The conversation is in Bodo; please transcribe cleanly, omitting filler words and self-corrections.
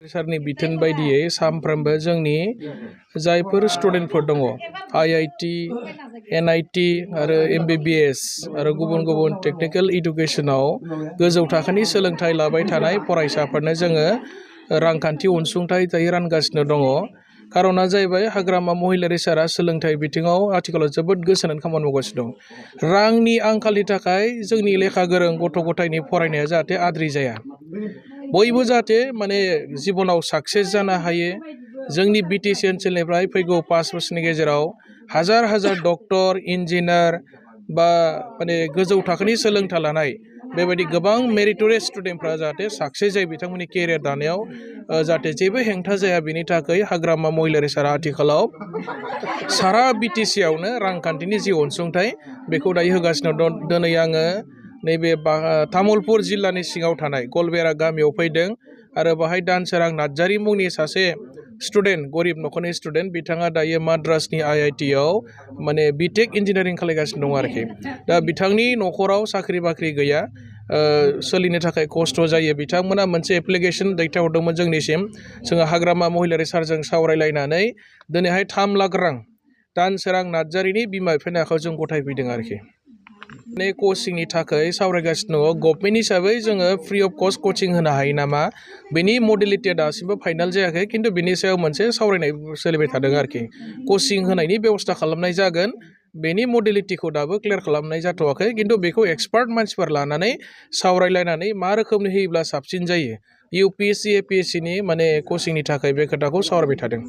सारनि बिथोन बायदियै सानफ्रोमबो जोंनि जायफोर स्टुडेन्टफोर दङ IIT NIT आरो MBBS आरो गुबुन गुबुन टेक्निकेल इडुकेसनाव गोजौ थाखोनि सोलोंथाइ लाबाय थानाय फरायसाफोरनो जोङो रांखान्थि अनसुंथाइ दायो रानगासिनो दङ। खारना जाहैबाय हाग्रामा महिलारि सारा सोलोंथाइ बिथिङाव आथिखालाव जोबोद गोसो होनानै खामानि मावगासिनो दं। रांनि आंखालनि थाखाय जोंनि लेखा गोरों गथ' गथायनि फरायनाया जाहाथे आद्रि जाया, बयबो जाहाथे माने जिबनाव साक्सेस जानो हायो। जोंनि BTC ओनसोलनिफ्राय फैगौ 5 बोसोरनि गेजेराव हाजार हाजार डक्टर इन्जिनियार बा माने गोजौ थाखोनि सोलोंथाइ लानाय बेबायदि गोबां मेरिटरियास स्टुडेन्टफ्रा जाहाथे साक्सेस जायो, बिथांमोननि केरियार दानायाव जाहाथे जेबो हेंथा जाया, बेनि थाखाय हाग्रामा महिलारि सारा आथिखालाव सारा BTC आवनो रांखान्थिनि जि अनसुंथाइ बेखौ दायो होगासिनो दं। दिनै आङो नैबे तामुलपुर जिल्लानि सिङाव थानाय गलबेरा गामियाव फैदों आरो बाहाय दानसोरां नार्जारी मुंनि सासे स्टुडेन्ट, गरिब नखरनि स्टुडेन्ट, बिथाङा दायो माद्रासनि IIT आव माने BTech इन्जिनियारिं खालामगासिनो दं आरोखि। दा बिथांनि नखराव साख्रि बाख्रि गैया, सोलिनो थाखाय खस्थ' जायो। बिथांमोना मोनसे एप्लिकेसन दैथायहरदोंमोन जोंनिसिम। जोङो हाग्रामा महिलारि सारजों सावरायलायनानै दिनैहाय 3 लाख रां दानसोरां नार्जारीनि बिमा बिफानि आखायाव जों गथायफैदों आरोखि। माने कचिंनि थाखाय सावरायगासिनो दङ। गभर्नमेन्ट हिसाबै जोङो फ्रि अफ कस्ट कचिं होनो हायो नामा, बेनि मडेलिटिया दासिमबो फाइनाल जायाखै, खिन्थु बेनि सायाव मोनसे सावरायनाय सोलिबाय थादों आरोखि। कचिं होनायनि बेबस्था खालामनाय जागोन, बेनि मडेलिटिखौ दाबो क्लियार खालामनाय जाथ'वाखै, खिन्थु बेखौ एक्सपार्ट मानसिफोर लानानै सावरायलायनानै मा रोखोमनि होयोब्ला साबसिन जायो, UPSC APSC नि माने कचिंनि थाखाय बे खोथाखौ सावरायबाय थादों।